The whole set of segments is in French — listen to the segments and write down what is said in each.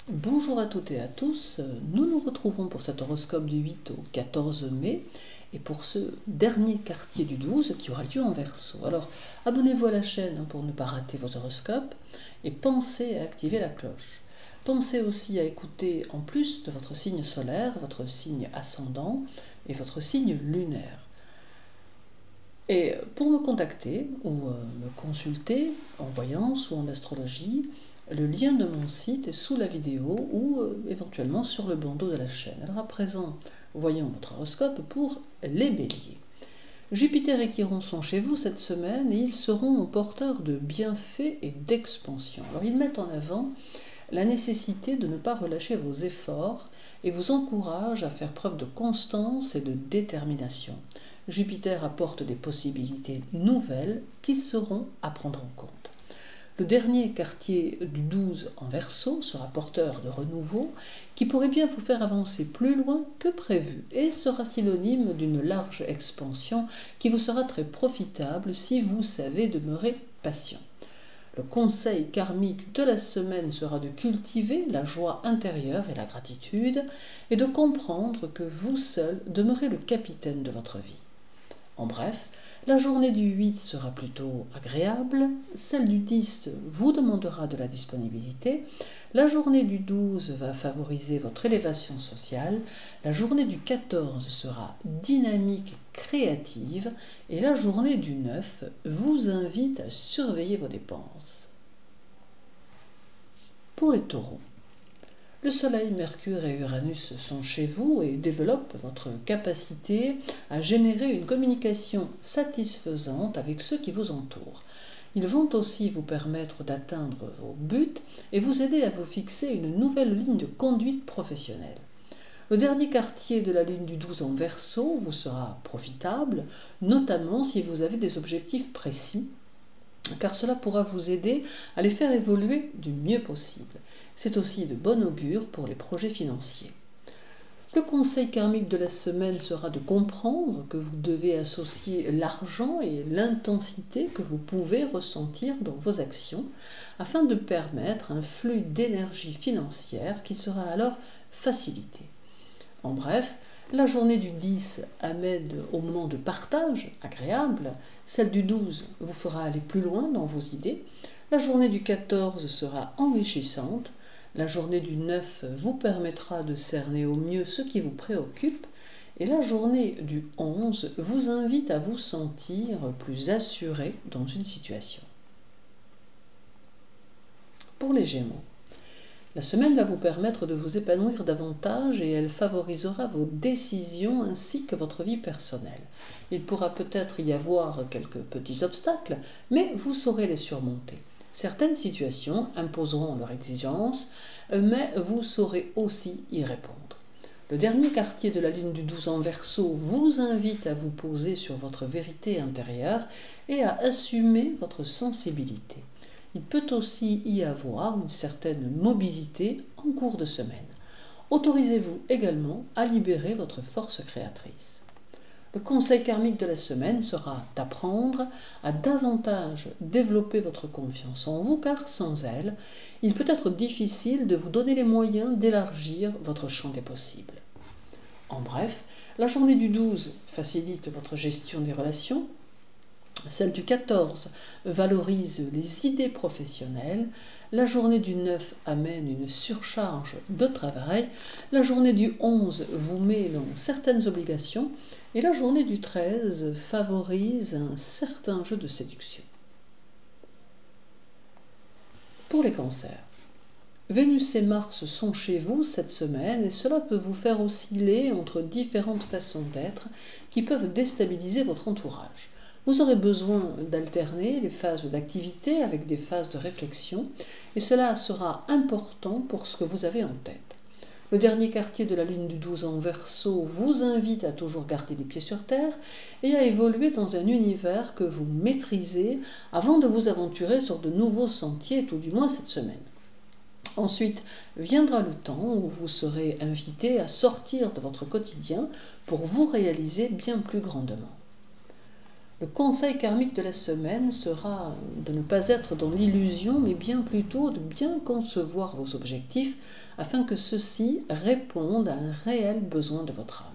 Bonjour à toutes et à tous, nous nous retrouvons pour cet horoscope du 8 au 14 mai et pour ce dernier quartier du 12 qui aura lieu en Verseau. Alors abonnez-vous à la chaîne pour ne pas rater vos horoscopes et pensez à activer la cloche. Pensez aussi à écouter en plus de votre signe solaire, votre signe ascendant et votre signe lunaire. Et pour me contacter ou me consulter en voyance ou en astrologie, le lien de mon site est sous la vidéo ou éventuellement sur le bandeau de la chaîne. Alors à présent, voyons votre horoscope pour les béliers. Jupiter et Chiron sont chez vous cette semaine et ils seront porteurs de bienfaits et d'expansion. Alors ils mettent en avant la nécessité de ne pas relâcher vos efforts et vous encouragent à faire preuve de constance et de détermination. Jupiter apporte des possibilités nouvelles qui seront à prendre en compte. Le dernier quartier du 12 en Verseau sera porteur de renouveau qui pourrait bien vous faire avancer plus loin que prévu et sera synonyme d'une large expansion qui vous sera très profitable si vous savez demeurer patient. Le conseil karmique de la semaine sera de cultiver la joie intérieure et la gratitude et de comprendre que vous seul demeurez le capitaine de votre vie. En bref, la journée du 8 sera plutôt agréable, celle du 10 vous demandera de la disponibilité, la journée du 12 va favoriser votre élévation sociale, la journée du 14 sera dynamique et créative et la journée du 9 vous invite à surveiller vos dépenses. Pour les taureaux, le Soleil, Mercure et Uranus sont chez vous et développent votre capacité à générer une communication satisfaisante avec ceux qui vous entourent. Ils vont aussi vous permettre d'atteindre vos buts et vous aider à vous fixer une nouvelle ligne de conduite professionnelle. Le dernier quartier de la lune du 12 en Verseau vous sera profitable, notamment si vous avez des objectifs précis, car cela pourra vous aider à les faire évoluer du mieux possible. C'est aussi de bon augure pour les projets financiers. Le conseil karmique de la semaine sera de comprendre que vous devez associer l'argent et l'intensité que vous pouvez ressentir dans vos actions afin de permettre un flux d'énergie financière qui sera alors facilité. En bref, la journée du 10 amène au moment de partage agréable, celle du 12 vous fera aller plus loin dans vos idées, la journée du 14 sera enrichissante, la journée du 9 vous permettra de cerner au mieux ce qui vous préoccupe, et la journée du 11 vous invite à vous sentir plus assuré dans une situation. Pour les Gémeaux, la semaine va vous permettre de vous épanouir davantage et elle favorisera vos décisions ainsi que votre vie personnelle. Il pourra peut-être y avoir quelques petits obstacles, mais vous saurez les surmonter. Certaines situations imposeront leurs exigences, mais vous saurez aussi y répondre. Le dernier quartier de la lune du 12 en Verseau vous invite à vous poser sur votre vérité intérieure et à assumer votre sensibilité. Il peut aussi y avoir une certaine mobilité en cours de semaine. Autorisez-vous également à libérer votre force créatrice. Le conseil karmique de la semaine sera d'apprendre à davantage développer votre confiance en vous car sans elle, il peut être difficile de vous donner les moyens d'élargir votre champ des possibles. En bref, la journée du 12 facilite votre gestion des relations. Celle du 14 valorise les idées professionnelles, la journée du 9 amène une surcharge de travail, la journée du 11 vous met dans certaines obligations et la journée du 13 favorise un certain jeu de séduction. Pour les cancers, Vénus et Mars sont chez vous cette semaine et cela peut vous faire osciller entre différentes façons d'être qui peuvent déstabiliser votre entourage. Vous aurez besoin d'alterner les phases d'activité avec des phases de réflexion et cela sera important pour ce que vous avez en tête. Le dernier quartier de la lune du 12 en Verseau vous invite à toujours garder les pieds sur terre et à évoluer dans un univers que vous maîtrisez avant de vous aventurer sur de nouveaux sentiers, tout du moins cette semaine. Ensuite viendra le temps où vous serez invité à sortir de votre quotidien pour vous réaliser bien plus grandement. Le conseil karmique de la semaine sera de ne pas être dans l'illusion, mais bien plutôt de bien concevoir vos objectifs afin que ceux-ci répondent à un réel besoin de votre âme.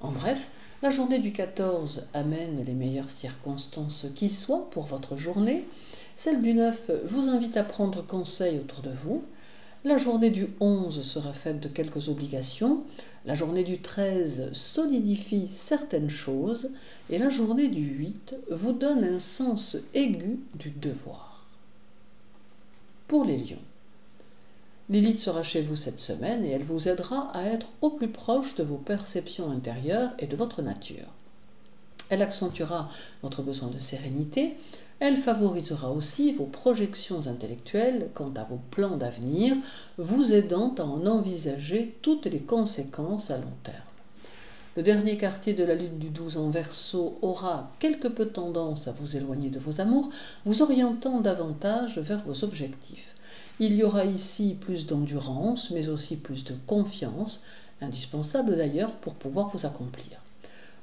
En bref, la journée du 14 amène les meilleures circonstances qui soient pour votre journée. Celle du 9 vous invite à prendre conseil autour de vous. La journée du 11 sera faite de quelques obligations. La journée du 13 solidifie certaines choses. Et la journée du 8 vous donne un sens aigu du devoir. Pour les lions, Lilith sera chez vous cette semaine et elle vous aidera à être au plus proche de vos perceptions intérieures et de votre nature. Elle accentuera votre besoin de sérénité, elle favorisera aussi vos projections intellectuelles quant à vos plans d'avenir, vous aidant à en envisager toutes les conséquences à long terme. Le dernier quartier de la lune du 12 en Verseau aura quelque peu tendance à vous éloigner de vos amours, vous orientant davantage vers vos objectifs. Il y aura ici plus d'endurance, mais aussi plus de confiance, indispensable d'ailleurs pour pouvoir vous accomplir.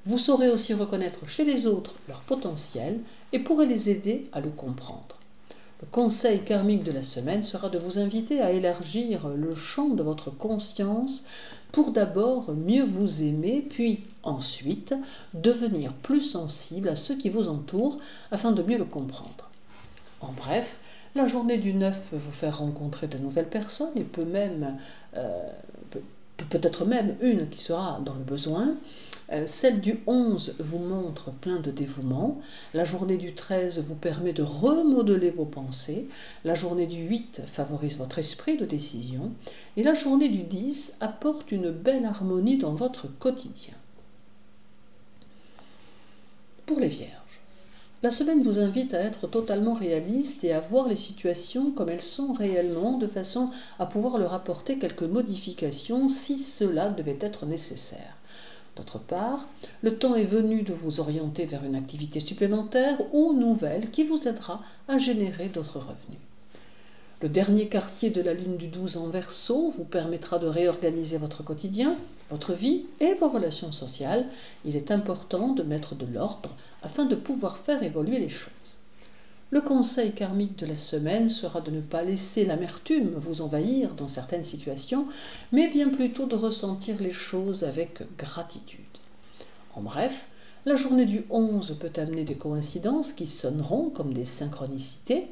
Vous saurez aussi reconnaître chez les autres leur potentiel et pourrez les aider à le comprendre. Le conseil karmique de la semaine sera de vous inviter à élargir le champ de votre conscience pour d'abord mieux vous aimer, puis ensuite devenir plus sensible à ceux qui vous entourent afin de mieux le comprendre. En bref, la journée du 9 vous faire rencontrer de nouvelles personnes et peut-être même une qui sera dans le besoin. Celle du 11 vous montre plein de dévouement. La journée du 13 vous permet de remodeler vos pensées. La journée du 8 favorise votre esprit de décision. Et la journée du 10 apporte une belle harmonie dans votre quotidien. Pour les vierges, la semaine vous invite à être totalement réaliste et à voir les situations comme elles sont réellement, de façon à pouvoir leur apporter quelques modifications si cela devait être nécessaire. D'autre part, le temps est venu de vous orienter vers une activité supplémentaire ou nouvelle qui vous aidera à générer d'autres revenus. Le dernier quartier de la lune du 12 en Verseau vous permettra de réorganiser votre quotidien, votre vie et vos relations sociales. Il est important de mettre de l'ordre afin de pouvoir faire évoluer les choses. Le conseil karmique de la semaine sera de ne pas laisser l'amertume vous envahir dans certaines situations, mais bien plutôt de ressentir les choses avec gratitude. En bref, la journée du 11 peut amener des coïncidences qui sonneront comme des synchronicités.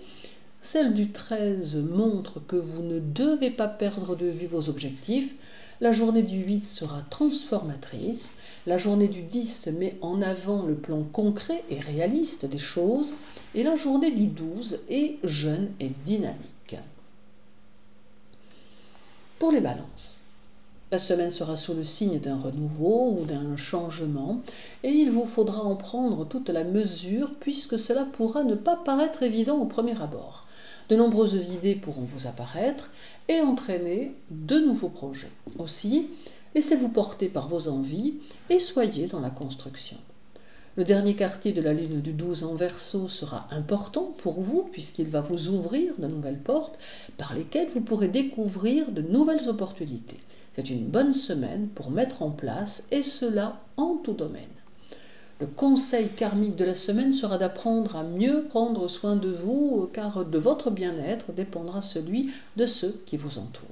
Celle du 13 montre que vous ne devez pas perdre de vue vos objectifs. La journée du 8 sera transformatrice. La journée du 10 met en avant le plan concret et réaliste des choses. Et la journée du 12 est jeune et dynamique. Pour les balances, la semaine sera sous le signe d'un renouveau ou d'un changement et il vous faudra en prendre toute la mesure puisque cela pourra ne pas paraître évident au premier abord. De nombreuses idées pourront vous apparaître et entraîner de nouveaux projets. Aussi, laissez-vous porter par vos envies et soyez dans la construction. Le dernier quartier de la lune du 12 en Verseau sera important pour vous puisqu'il va vous ouvrir de nouvelles portes par lesquelles vous pourrez découvrir de nouvelles opportunités. C'est une bonne semaine pour mettre en place et cela en tout domaine. Le conseil karmique de la semaine sera d'apprendre à mieux prendre soin de vous car de votre bien-être dépendra celui de ceux qui vous entourent.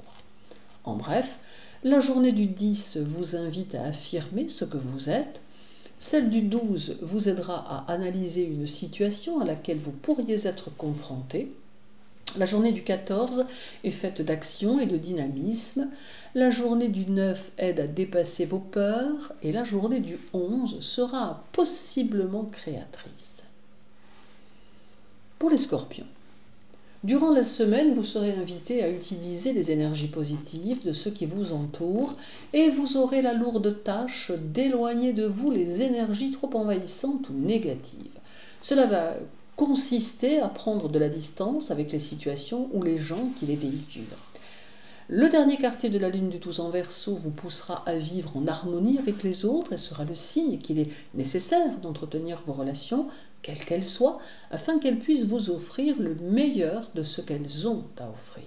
En bref, la journée du 10 vous invite à affirmer ce que vous êtes. Celle du 12 vous aidera à analyser une situation à laquelle vous pourriez être confronté. La journée du 14 est faite d'action et de dynamisme. La journée du 9 aide à dépasser vos peurs et la journée du 11 sera possiblement créatrice. Pour les scorpions, durant la semaine, vous serez invité à utiliser les énergies positives de ceux qui vous entourent et vous aurez la lourde tâche d'éloigner de vous les énergies trop envahissantes ou négatives. Cela va consister à prendre de la distance avec les situations ou les gens qui les véhiculent. Le dernier quartier de la lune du 12 en Verseau vous poussera à vivre en harmonie avec les autres et sera le signe qu'il est nécessaire d'entretenir vos relations, quelles qu'elles soient, afin qu'elles puissent vous offrir le meilleur de ce qu'elles ont à offrir.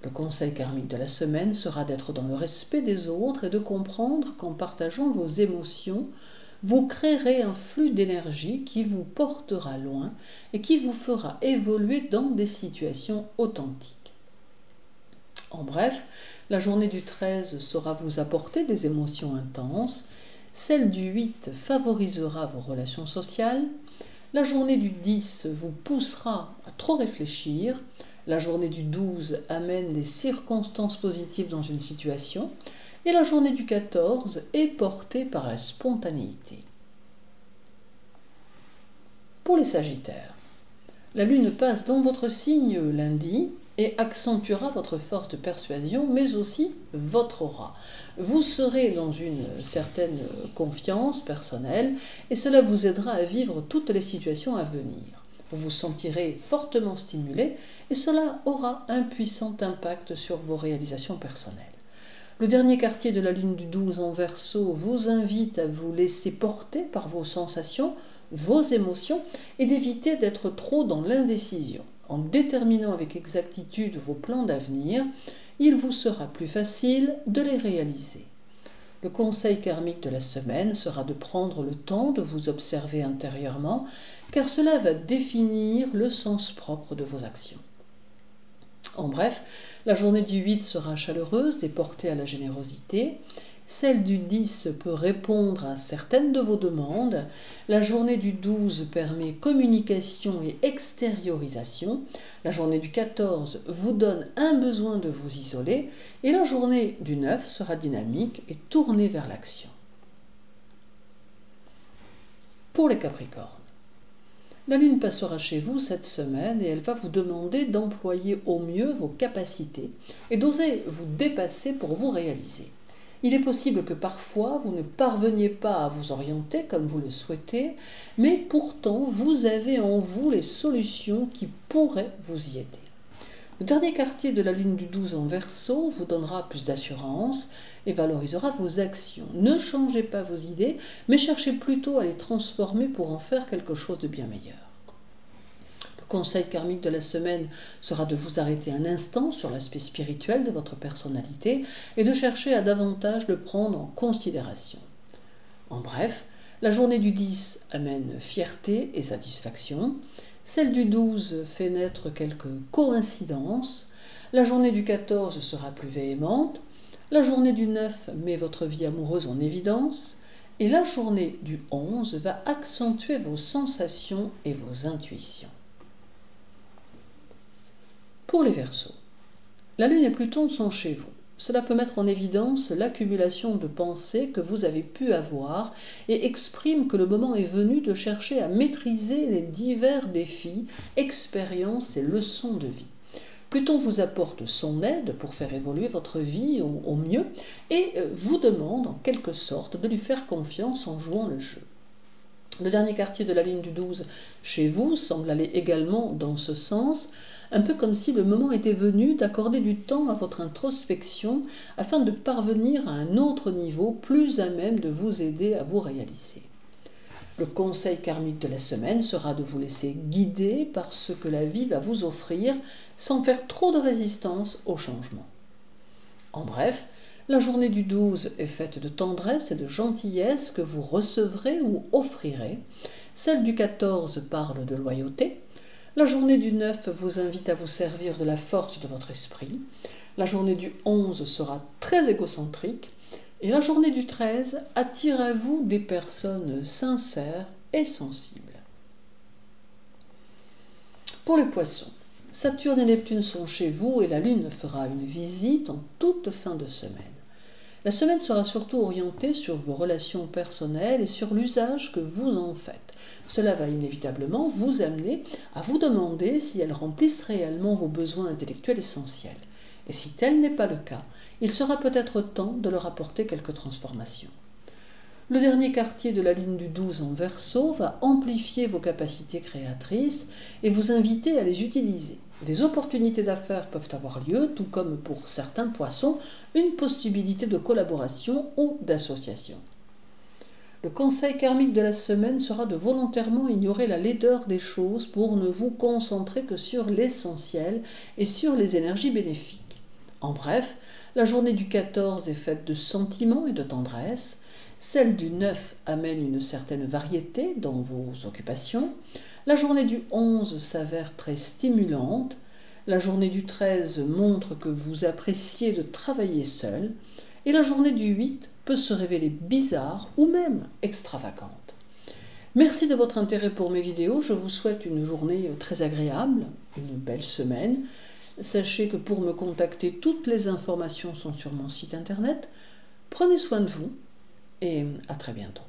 Le conseil karmique de la semaine sera d'être dans le respect des autres et de comprendre qu'en partageant vos émotions, vous créerez un flux d'énergie qui vous portera loin et qui vous fera évoluer dans des situations authentiques. En bref, la journée du 13 saura vous apporter des émotions intenses, celle du 8 favorisera vos relations sociales, la journée du 10 vous poussera à trop réfléchir, la journée du 12 amène des circonstances positives dans une situation, et la journée du 14 est portée par la spontanéité. Pour les Sagittaires, la Lune passe dans votre signe lundi et accentuera votre force de persuasion, mais aussi votre aura. Vous serez dans une certaine confiance personnelle et cela vous aidera à vivre toutes les situations à venir. Vous vous sentirez fortement stimulé et cela aura un puissant impact sur vos réalisations personnelles. Le dernier quartier de la lune du 12 en Verseau vous invite à vous laisser porter par vos sensations, vos émotions et d'éviter d'être trop dans l'indécision. En déterminant avec exactitude vos plans d'avenir, il vous sera plus facile de les réaliser. Le conseil karmique de la semaine sera de prendre le temps de vous observer intérieurement, car cela va définir le sens propre de vos actions. En bref, la journée du 8 sera chaleureuse et portée à la générosité. Celle du 10 peut répondre à certaines de vos demandes. La journée du 12 permet communication et extériorisation. La journée du 14 vous donne un besoin de vous isoler. Et la journée du 9 sera dynamique et tournée vers l'action. Pour les Capricornes, la Lune passera chez vous cette semaine et elle va vous demander d'employer au mieux vos capacités et d'oser vous dépasser pour vous réaliser. Il est possible que parfois vous ne parveniez pas à vous orienter comme vous le souhaitez, mais pourtant vous avez en vous les solutions qui pourraient vous y aider. Le dernier quartier de la lune du 12 en Verseau vous donnera plus d'assurance et valorisera vos actions. Ne changez pas vos idées, mais cherchez plutôt à les transformer pour en faire quelque chose de bien meilleur. Le conseil karmique de la semaine sera de vous arrêter un instant sur l'aspect spirituel de votre personnalité et de chercher à davantage le prendre en considération. En bref, la journée du 10 amène fierté et satisfaction. Celle du 12 fait naître quelques coïncidences. La journée du 14 sera plus véhémente. La journée du 9 met votre vie amoureuse en évidence. Et la journée du 11 va accentuer vos sensations et vos intuitions. Pour les Verseaux, la Lune et Pluton sont chez vous. Cela peut mettre en évidence l'accumulation de pensées que vous avez pu avoir et exprime que le moment est venu de chercher à maîtriser les divers défis, expériences et leçons de vie. Pluton vous apporte son aide pour faire évoluer votre vie au mieux et vous demande en quelque sorte de lui faire confiance en jouant le jeu. Le dernier quartier de la ligne du 12 chez vous semble aller également dans ce sens, un peu comme si le moment était venu d'accorder du temps à votre introspection afin de parvenir à un autre niveau plus à même de vous aider à vous réaliser. Le conseil karmique de la semaine sera de vous laisser guider par ce que la vie va vous offrir sans faire trop de résistance au changement. En bref, la journée du 12 est faite de tendresse et de gentillesse que vous recevrez ou offrirez. Celle du 14 parle de loyauté. La journée du 9 vous invite à vous servir de la force de votre esprit. La journée du 11 sera très égocentrique. Et la journée du 13 attire à vous des personnes sincères et sensibles. Pour les Poissons, Saturne et Neptune sont chez vous et la Lune fera une visite en toute fin de semaine. La semaine sera surtout orientée sur vos relations personnelles et sur l'usage que vous en faites. Cela va inévitablement vous amener à vous demander si elles remplissent réellement vos besoins intellectuels essentiels. Et si tel n'est pas le cas, il sera peut-être temps de leur apporter quelques transformations. Le dernier quartier de la lune du 12 en Verseau va amplifier vos capacités créatrices et vous inviter à les utiliser. Des opportunités d'affaires peuvent avoir lieu, tout comme pour certains poissons, une possibilité de collaboration ou d'association. Le conseil karmique de la semaine sera de volontairement ignorer la laideur des choses pour ne vous concentrer que sur l'essentiel et sur les énergies bénéfiques. En bref, la journée du 14 est faite de sentiments et de tendresse. Celle du 9 amène une certaine variété dans vos occupations. La journée du 11 s'avère très stimulante. La journée du 13 montre que vous appréciez de travailler seul. Et la journée du 8 peut se révéler bizarre ou même extravagante. Merci de votre intérêt pour mes vidéos. Je vous souhaite une journée très agréable, une belle semaine. Sachez que pour me contacter, toutes les informations sont sur mon site internet. Prenez soin de vous et à très bientôt.